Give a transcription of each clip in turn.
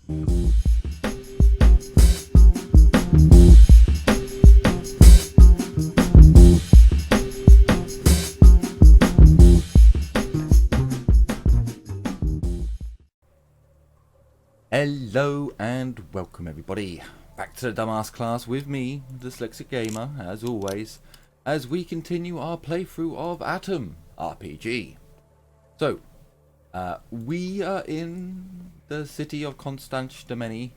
Hello and welcome everybody back to the Dumbass class with me, the Dyslexic Gamer, as always, as we continue our playthrough of Atom RPG. So, we are in the city of Krasnoznamenny,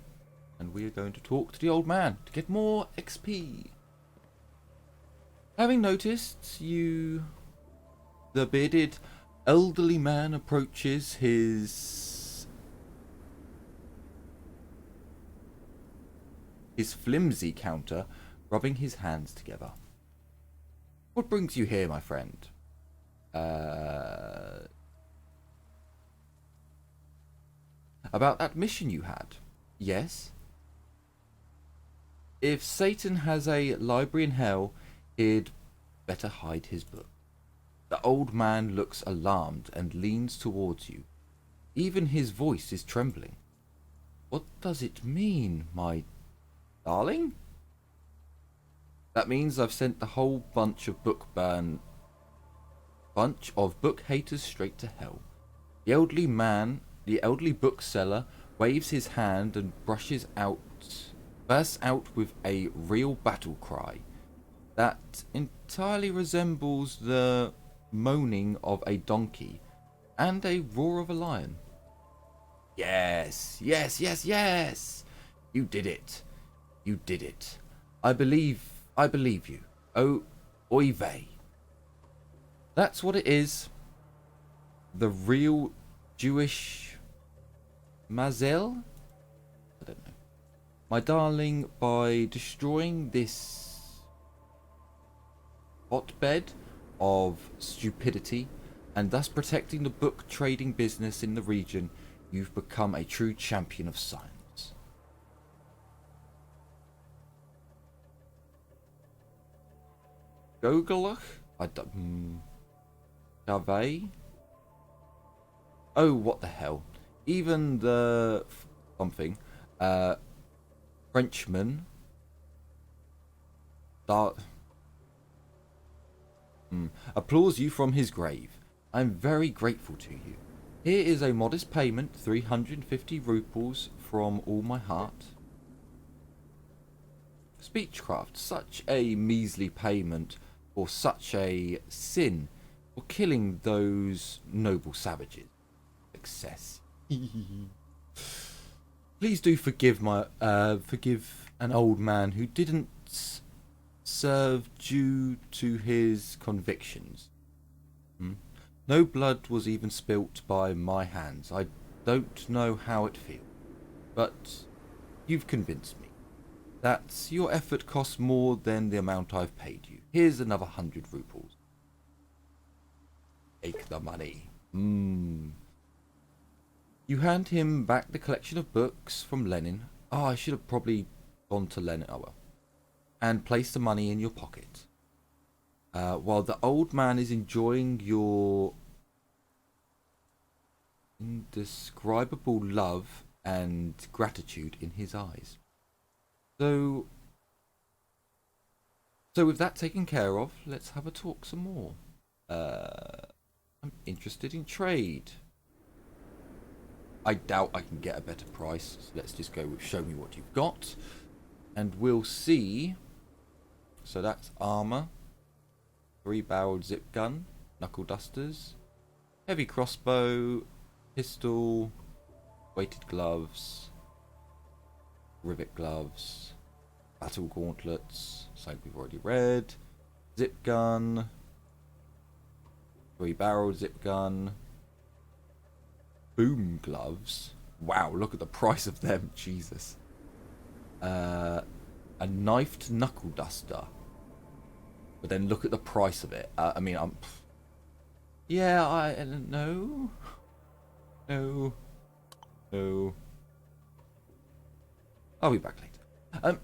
and we are going to talk to the old man to get more XP. Having noticed the bearded elderly man approaches his flimsy counter, rubbing his hands together. What brings you here, my friend? About that mission you had? Yes? If Satan has a library in hell, he'd better hide his book. The old man looks alarmed and leans towards you. Even his voice is trembling. What does it mean, my darling? That means I've sent the whole bunch of book haters straight to hell. The elderly bookseller waves his hand and bursts out with a real battle cry that entirely resembles the moaning of a donkey and a roar of a lion. Yes, yes, yes, yes! You did it. You did it. I believe you. Oh, oy vey. That's what it is. The real Jewish Mazel? I don't know. My darling, by destroying this hotbed of stupidity and thus protecting the book trading business in the region, you've become a true champion of science. Gogelach? I don't... Cave? Oh, what the hell. Even the... something. Frenchman... applauds you from his grave. I'm very grateful to you. Here is a modest payment, 350 rubles from all my heart. Speechcraft, such a measly payment for such a sin, for killing those noble savages. Success. Please do forgive an old man who didn't serve due to his convictions. No blood was even spilt by my hands. I don't know how it feels, but you've convinced me that your effort costs more than the amount I've paid you. Here's another 100 rubles. Take the money. You hand him back the collection of books from Lenin. I should have probably gone to Lenin. Oh well. And place the money in your pocket. While the old man is enjoying your indescribable love and gratitude in his eyes. So with that taken care of, let's have a talk some more. I'm interested in trade. I doubt I can get a better price. So let's just go with show me what you've got. And we'll see. So that's armor. 3-barreled zip gun. Knuckle dusters. Heavy crossbow. Pistol. Weighted gloves. Rivet gloves. Battle gauntlets. Something we've already read. Zip gun. 3-barreled zip gun. Boom gloves. Wow, look at the price of them. Jesus. A knifed knuckle duster. But then look at the price of it. I mean, yeah, no. I'll be back later.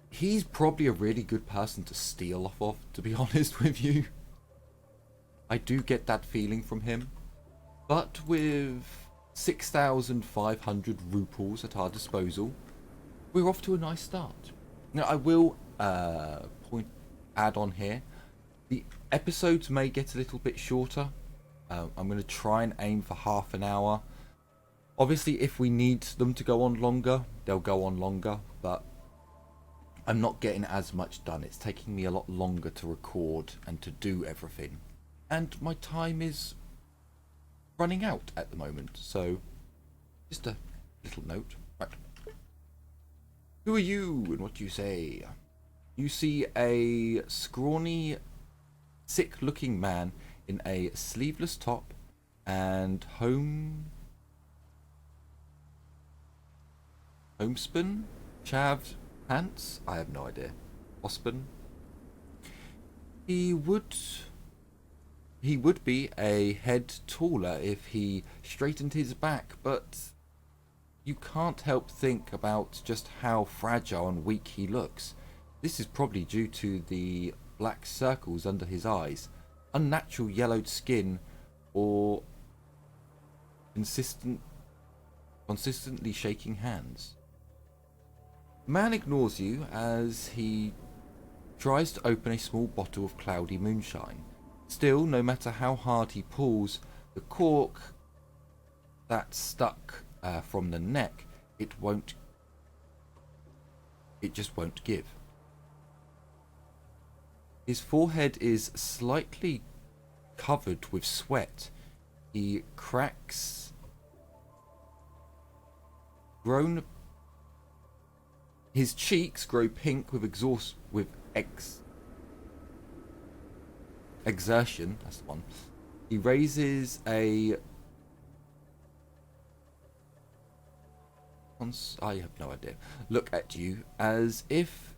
He's probably a really good person to steal off of, to be honest with you. I do get that feeling from him. But with 6,500 ruples at our disposal. We're off to a nice start. Now, I will add on here, the episodes may get a little bit shorter. I'm going to try and aim for half an hour. Obviously, if we need them to go on longer, they'll go on longer, but I'm not getting as much done. It's taking me a lot longer to record and to do everything. And my time is running out at the moment, so just a little note. Right. Who are you and what do you say? You see a scrawny, sick-looking man in a sleeveless top and homespun? Chaved pants? I have no idea. Ospin? He would be a head taller if he straightened his back, but you can't help think about just how fragile and weak he looks. This is probably due to the black circles under his eyes, unnatural yellowed skin, or consistently shaking hands. The man ignores you as he tries to open a small bottle of cloudy moonshine. Still, no matter how hard he pulls, the cork that's stuck from the neck, it just won't give. His forehead is slightly covered with sweat. He cracks his cheeks grow pink with exertion. That's the one. He raises I have no idea. Look at you as if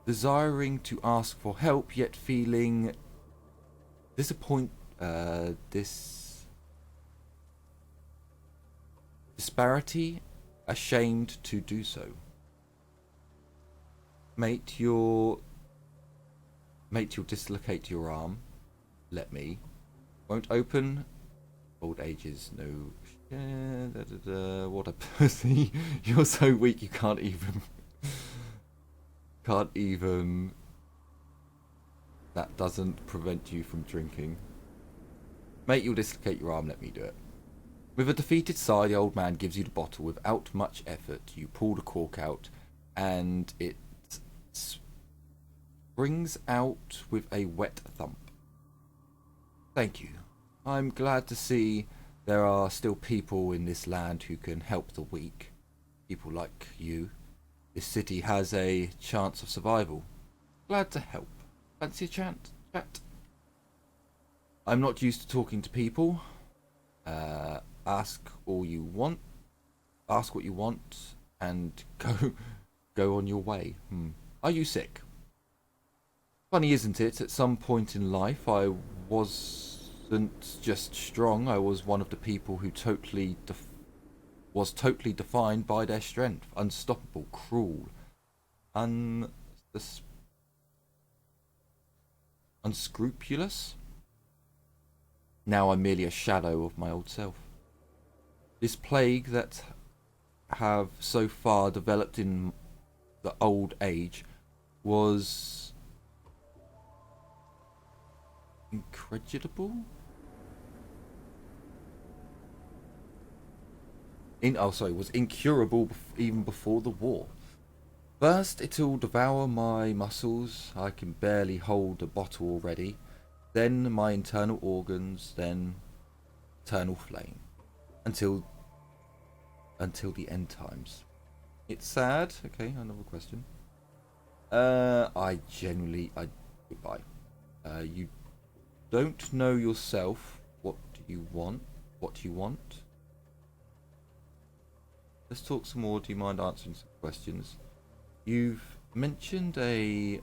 desiring to ask for help, yet feeling disparity, ashamed to do so. Mate, you'll dislocate your arm. Let me. Won't open. Old age is no. What a pussy. You're so weak you can't even. That doesn't prevent you from drinking. Mate, you'll dislocate your arm. Let me do it. With a defeated sigh, the old man gives you the bottle. Without much effort, you pull the cork out, and it springs out with a wet thump. Thank you. I'm glad to see there are still people in this land who can help the weak. People like you. This city has a chance of survival. Glad to help. Fancy a chat? I'm not used to talking to people. Ask what you want, and go on your way. Are you sick? Funny, isn't it? At some point in life, I wasn't just strong. I was one of the people who was totally defined by their strength. Unstoppable, cruel, unscrupulous. Now I'm merely a shadow of my old self. This plague that have so far developed in the old age was incredible. Was incurable even before the war. First, it'll devour my muscles. I can barely hold a bottle already. Then my internal organs, then eternal flame. Until the end times. It's sad. Okay, another question. Goodbye. You don't know yourself. What do you want? Let's talk some more. Do you mind answering some questions? You've mentioned a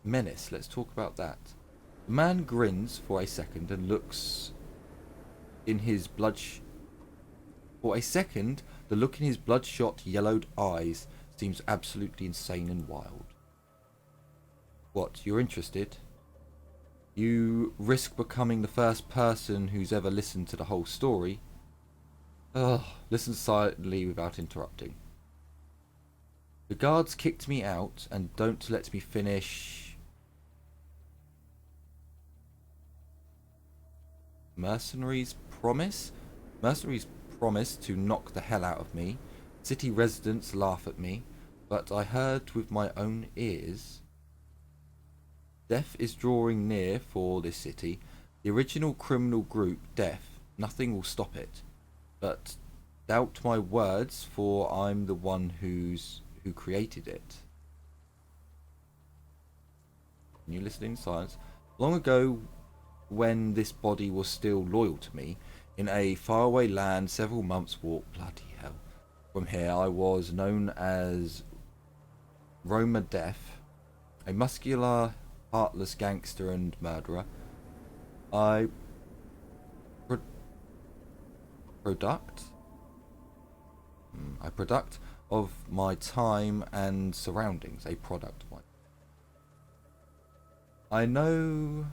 menace. Let's talk about that. The man grins for a second and looks in his For a second, the look in his bloodshot, yellowed eyes seems absolutely insane and wild. What, you're interested? You risk becoming the first person who's ever listened to the whole story. Ugh, listen silently without interrupting. The guards kicked me out and don't let me finish. Mercenaries promise? Mercenaries promise to knock the hell out of me. City residents laugh at me, but I heard with my own ears. Death is drawing near for this city. The original criminal group, Death, nothing will stop it. But doubt my words, for I'm the one who created it. Can you listen in silence? Long ago, when this body was still loyal to me, in a faraway land several months' walk, bloody hell, from here, I was known as Roma Death, a muscular, heartless gangster and murderer. I product of my time and surroundings, a product of my. I know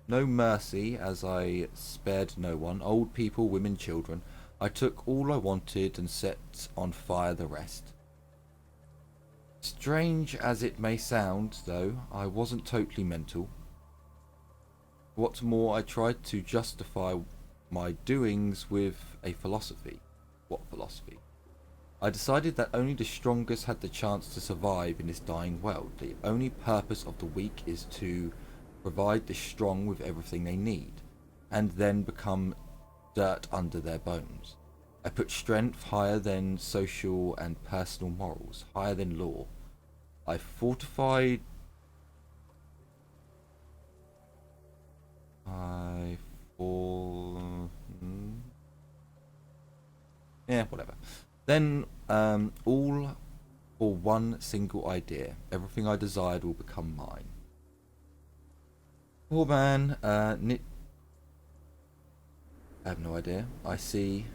no mercy, as I spared no one, old people, women, children. I took all I wanted and set on fire the rest. Strange as it may sound, though, I wasn't totally mental. What's more, I tried to justify my doings with a philosophy. What philosophy? I decided that only the strongest had the chance to survive in this dying world. The only purpose of the weak is to provide the strong with everything they need, and then become dirt under their bones. I put strength higher than social and personal morals, higher than law. I fortified. Yeah, whatever. Then, all for one single idea. Everything I desired will become mine. Poor man, I have no idea. I see.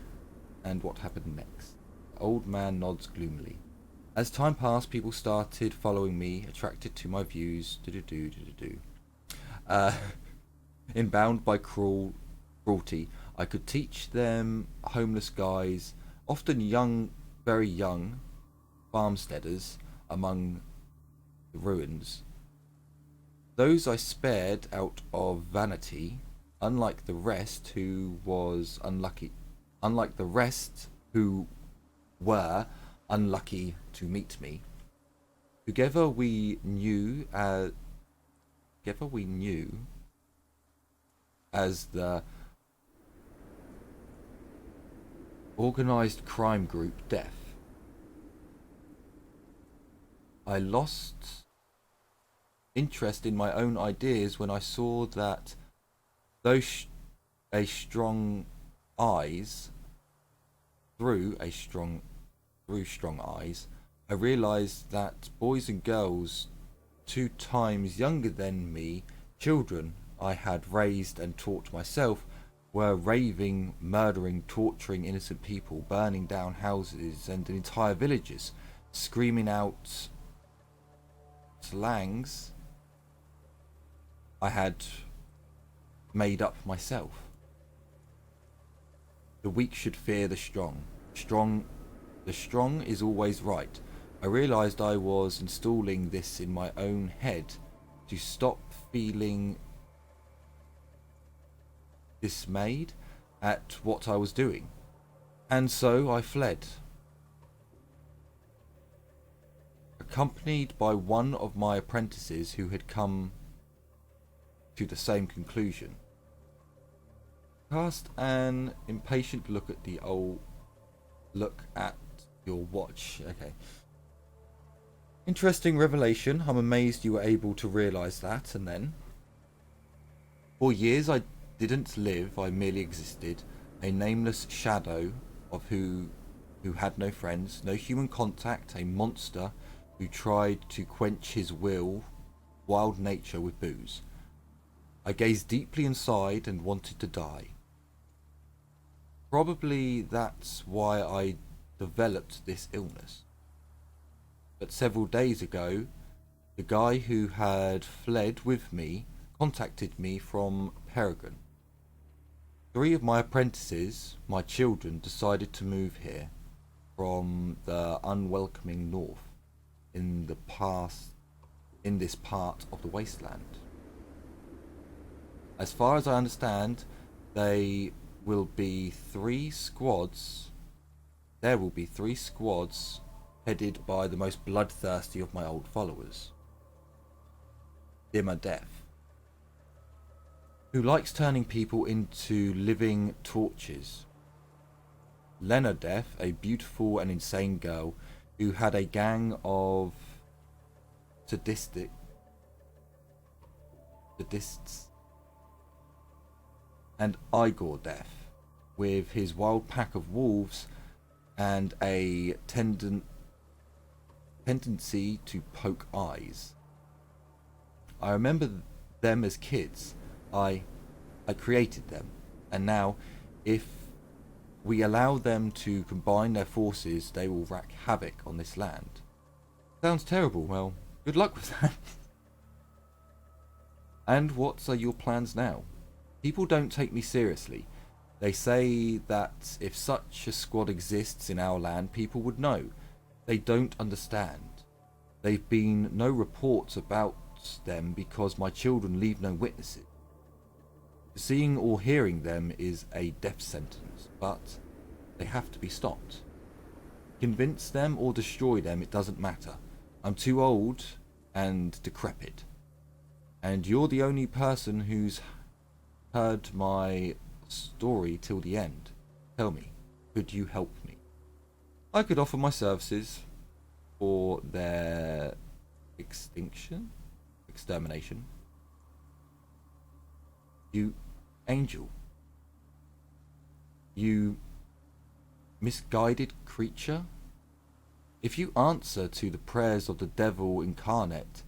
And what happened next? The old man nods gloomily. As time passed, people started following me, attracted to my views. Inbound by cruelty, I could teach them homeless guys, often young, very young, farmsteaders among the ruins. Those I spared out of vanity, unlike the rest who was unlucky. Unlike the rest who were unlucky to meet me. Together we knew as the organized crime group Death. I lost interest in my own ideas when I saw that through strong eyes, I realized that boys and girls 2 times younger than me, children I had raised and taught myself, were raving, murdering, torturing innocent people, burning down houses and entire villages, screaming out slangs I had made up myself. The weak should fear the strong. The strong is always right. I realized I was installing this in my own head to stop feeling dismayed at what I was doing. And so I fled, accompanied by one of my apprentices who had come to the same conclusion. Cast an impatient look at your watch. Okay. Interesting revelation. I'm amazed you were able to realize that. And then, for years I didn't live, I merely existed, a nameless shadow of who had no friends, no human contact, a monster who tried to quench his wild nature with booze. I gazed deeply inside and wanted to die. Probably that's why I developed this illness. But several days ago, the guy who had fled with me contacted me from Peregrine. 3 of my apprentices, my children, decided to move here from the unwelcoming north in this part of the wasteland. As far as I understand, there will be 3 squads headed by the most bloodthirsty of my old followers, Dimmer Death, who likes turning people into living torches. Lena Death, a beautiful and insane girl who had a gang of sadists, and Igor Death, with his wild pack of wolves and a tendency to poke eyes. I remember them as kids. I created them, and now, if we allow them to combine their forces, they will wreak havoc on this land. Sounds terrible. Well, good luck with that. And what are your plans now? People don't take me seriously. They say that if such a squad exists in our land, people would know. They don't understand. There've been no reports about them because my children leave no witnesses. Seeing or hearing them is a death sentence, but they have to be stopped. Convince them or destroy them, it doesn't matter. I'm too old and decrepit. And you're the only person who's heard my story till the end. Tell me, could you help me? I could offer my services for their extermination. You angel. You misguided creature. If you answer to the prayers of the devil incarnate,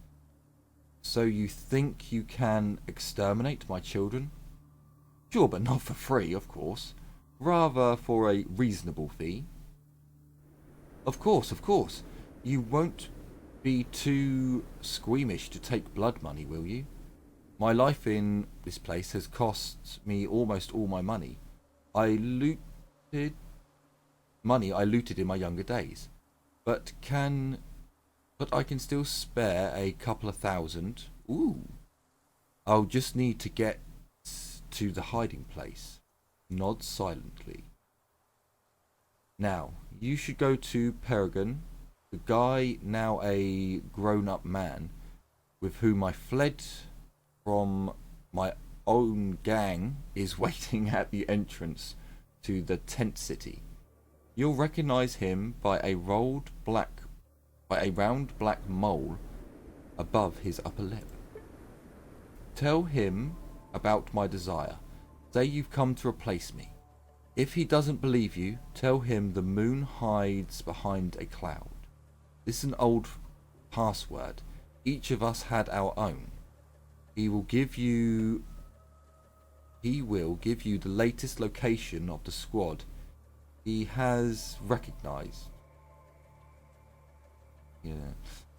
so you think you can exterminate my children? Sure, but not for free, of course. Rather for a reasonable fee. Of course. You won't be too squeamish to take blood money, will you? My life in this place has cost me almost all my money. I looted in my younger days. But I can still spare a couple of thousand. Ooh. I'll just need to get to the hiding place. Nod silently. Now, you should go to Peregrine, the guy now a grown-up man, with whom I fled from my own gang, is waiting at the entrance to the tent city. You'll recognize him by a round black mole above his upper lip. Tell him about my desire. Say you've come to replace me. If he doesn't believe you, tell him the moon hides behind a cloud. This is an old password. Each of us had our own. He will give you the latest location of the squad he has recognized. Yeah.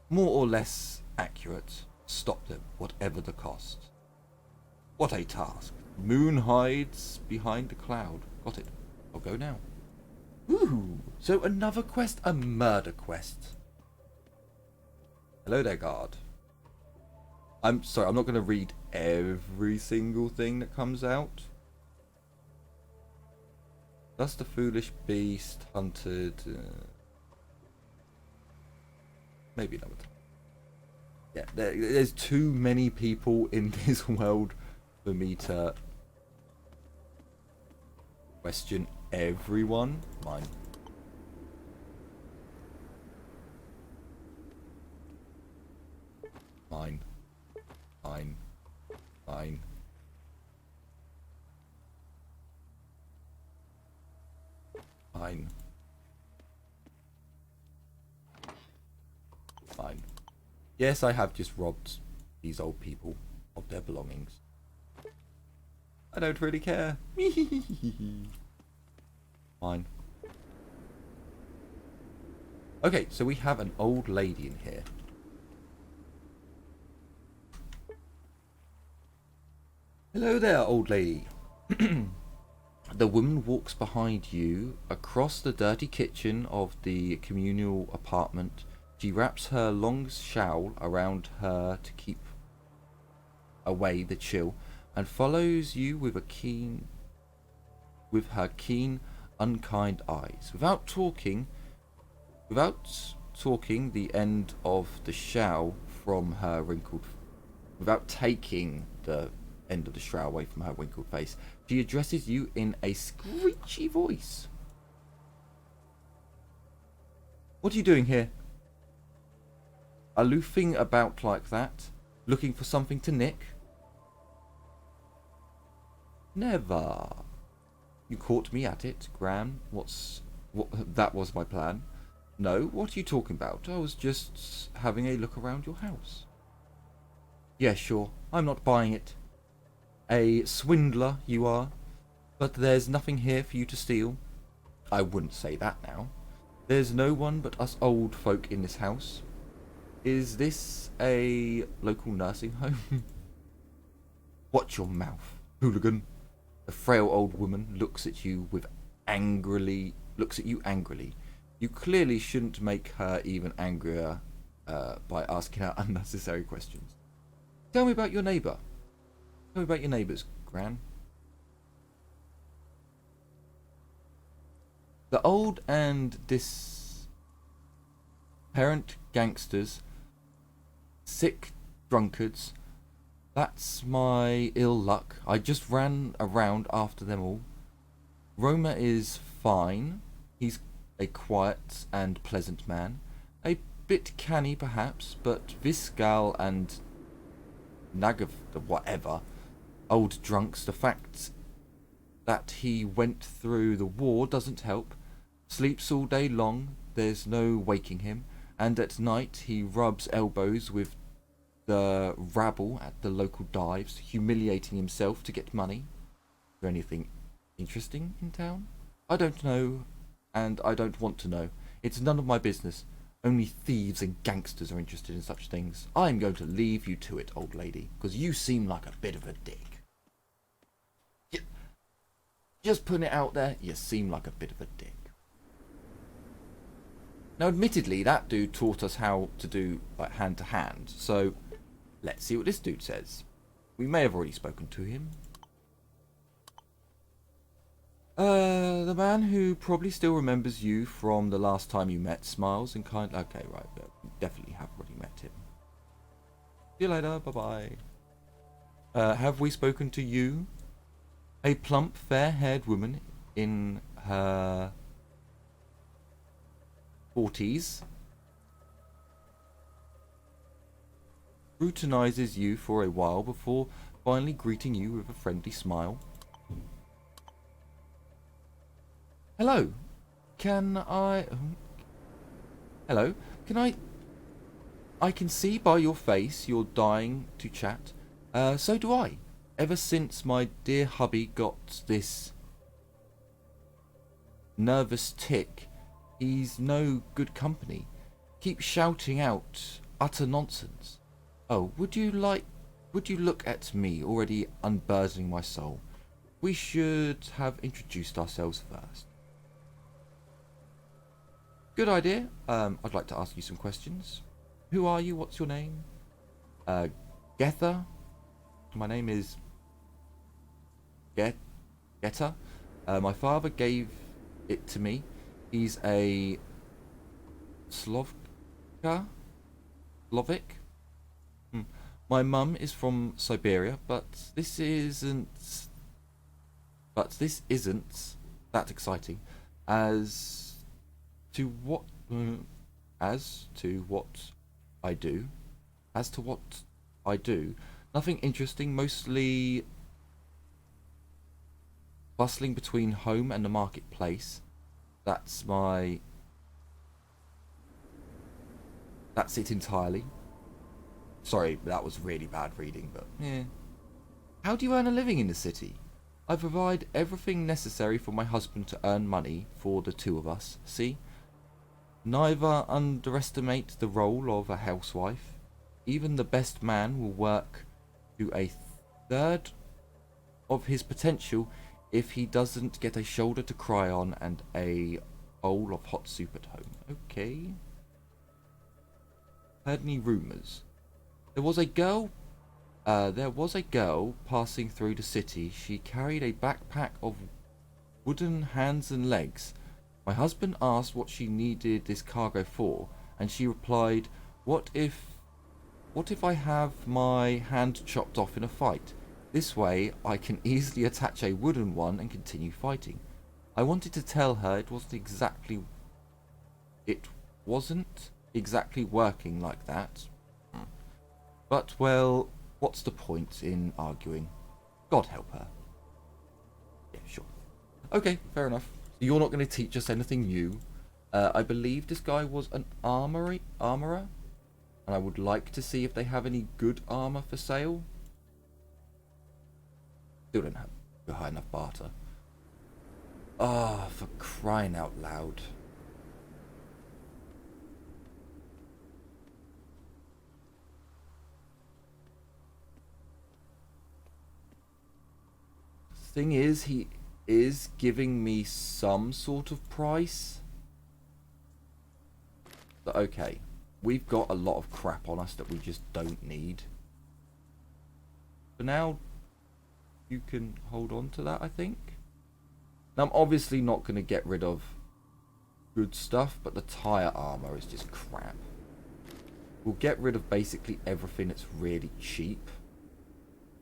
More or less accurate. Stop them, whatever the cost. What a task. Moon hides behind the cloud. Got it. I'll go now. Ooh, so another quest, a murder quest. Hello there, guard. I'm sorry, I'm not going to read every single thing that comes out. Thus the foolish beast hunted... maybe another time. Yeah, there's too many people in this world for me to question everyone. Mine. Mine. Mine. Mine. Mine. Mine. Yes, I have just robbed these old people of their belongings. I don't really care. Fine. Okay, so we have an old lady in here. Hello there, old lady. The woman walks behind you across the dirty kitchen of the communal apartment. She wraps her long shawl around her to keep away the chill and follows you with her keen, unkind eyes. Without talking the end of the shawl from her wrinkled without taking the end of the shroud away from her wrinkled face, she addresses you in a screechy voice. What are you doing here? Aloofing about like that? Looking for something to nick? Never. You caught me at it, Gran. That was my plan. No, what are you talking about? I was just having a look around your house. Yeah, sure. I'm not buying it. A swindler, you are. But there's nothing here for you to steal. I wouldn't say that now. There's no one but us old folk in this house. Is this a local nursing home? Watch your mouth, hooligan. The frail old woman looks at you angrily. You clearly shouldn't make her even angrier by asking her unnecessary questions. Tell me about your neighbour. Tell me about your neighbours, Gran. The old and disparate gangsters, sick drunkards. That's my ill luck. I just ran around after them all. Roma is fine. He's a quiet and pleasant man. A bit canny perhaps, but Viscal and Nagav, whatever, old drunks, the fact that he went through the war doesn't help. Sleeps all day long, there's no waking him, and at night he rubs elbows with the rabble at the local dives, humiliating himself to get money. Is there anything interesting in town? I don't know, and I don't want to know. It's none of my business. Only thieves and gangsters are interested in such things. I'm going to leave you to it, old lady, because you seem like a bit of a dick. Just putting it out there, you seem like a bit of a dick. Now, admittedly, that dude taught us how to do like hand-to-hand, so let's see what this dude says. We may have already spoken to him. The man who probably still remembers you from the last time you met smiles and kind... Okay, right, we definitely have already met him. See you later, bye-bye. Have we spoken to you? A plump, fair-haired woman in her 40s routinizes you for a while before finally greeting you with a friendly smile. Hello. Hello. I can see by your face you're dying to chat. So do I. Ever since my dear hubby got this nervous tick, he's no good company. Keeps shouting out utter nonsense. Oh, would you look at me already unburdening my soul? We should have introduced ourselves first. Good idea. I'd like to ask you some questions. Who are you? What's your name? Gether. My name is Getter. My father gave it to me. He's a Slavic. My mum is from Siberia, but this isn't that exciting. As to what I do, nothing interesting, mostly bustling between home and the marketplace. That's it entirely. Sorry, that was really bad reading, but yeah. How do you earn a living in the city? I provide everything necessary for my husband to earn money for the two of us, see? Neither underestimate the role of a housewife. Even the best man will work to a third of his potential if he doesn't get a shoulder to cry on and a bowl of hot soup at home. Okay. Heard any rumours? There was a girl passing through the city. She carried a backpack of wooden hands and legs. My husband asked what she needed this cargo for, and she replied, What if I have my hand chopped off in a fight? This way I can easily attach a wooden one and continue fighting. I wanted to tell her it wasn't exactly working like that. But, well, what's the point in arguing? God help her. Yeah, sure. Okay, fair enough. You're not going to teach us anything new. I believe this guy was an armorer, and I would like to see if they have any good armor for sale. Still don't have a high enough barter. Ah, for crying out loud. Thing is, he is giving me some sort of price. But okay, we've got a lot of crap on us that we just don't need. For now, you can hold on to that, I think. Now, I'm obviously not going to get rid of good stuff, but the tire armor is just crap. We'll get rid of basically everything that's really cheap.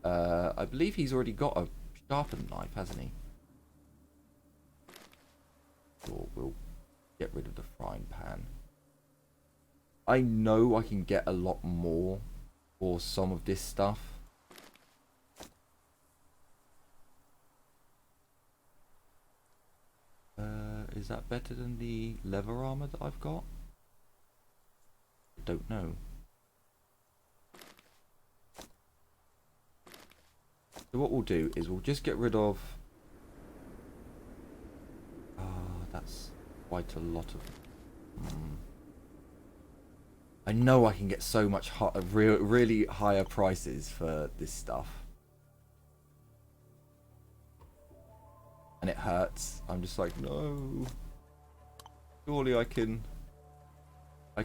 I believe he's already got a sharpened knife, hasn't he? Or we'll get rid of the frying pan. I know I can get a lot more for some of this stuff. Is that better than the leather armor that I've got? I don't know. So what we'll do is we'll just get rid of... that's quite a lot of... I know I can get so much really higher prices for this stuff. And it hurts. I'm just like, no. Surely I can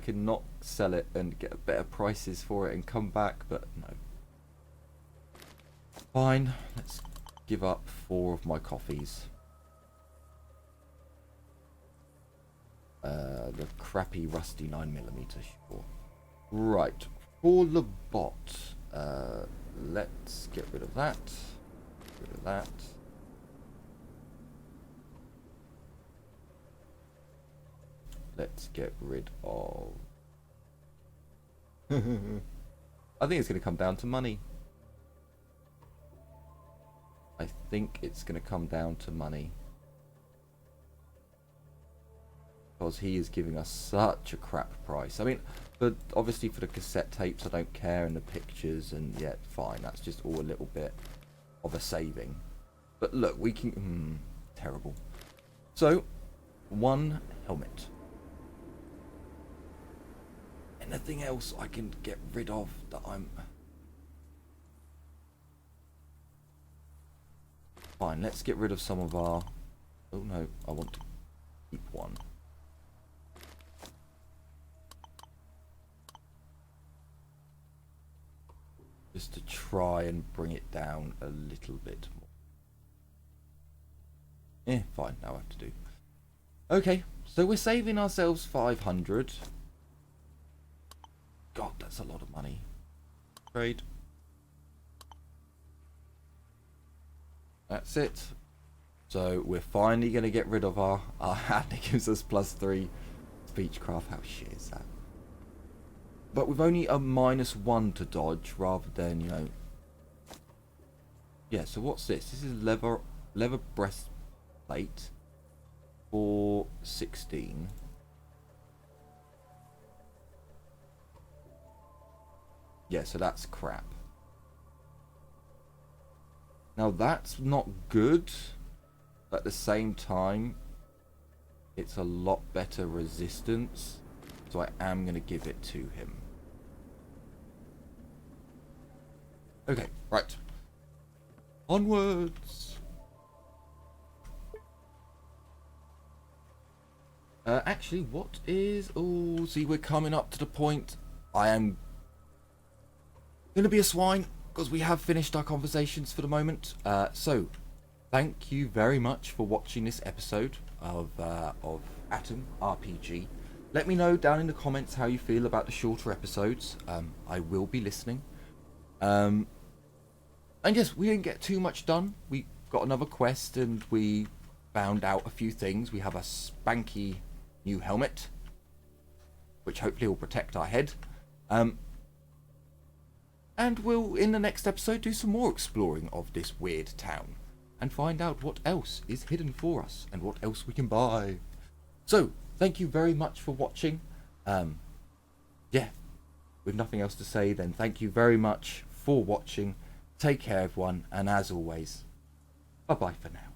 not sell it and get better prices for it and come back, but no. Fine, let's give up 4 of my coffees. The crappy rusty 9mm, sure. Right, for the bot, let's get rid of that. Get rid of that. Let's get rid of... I think it's going to come down to money. I think it's going to come down to money. Because he is giving us such a crap price. I mean, but obviously for the cassette tapes I don't care, and the pictures, and yet fine, that's just all a little bit of a saving. But look, we can... terrible. So, 1 helmet. Anything else I can get rid of that I'm... Fine, let's get rid of some of our... Oh no, I want to keep 1. Just to try and bring it down a little bit more. Fine, now I have to do. Okay, so we're saving ourselves 500. God, that's a lot of money. Trade. That's it. So we're finally going to get rid of our hand. It gives us +3 speechcraft. How shit is that? But with only a -1 to dodge rather than, you know... Yeah, so what's this? This is leather breastplate for 16. Yeah, so that's crap. Now that's not good, but at the same time, it's a lot better resistance, so I am going to give it to him. Onwards! Actually, what is... Oh, see, we're coming up to the point. I am going to be a swine, because we have finished our conversations for the moment. So, thank you very much for watching this episode of Atom RPG. Let me know down in the comments how you feel about the shorter episodes. I will be listening. And yes, we didn't get too much done. We got another quest and we found out a few things. We have a spanky new helmet, which hopefully will protect our head. And we'll, in the next episode, do some more exploring of this weird town and find out what else is hidden for us and what else we can buy. So, thank you very much for watching. Yeah, with nothing else to say, then thank you very much for watching. Take care, everyone, and as always, bye-bye for now.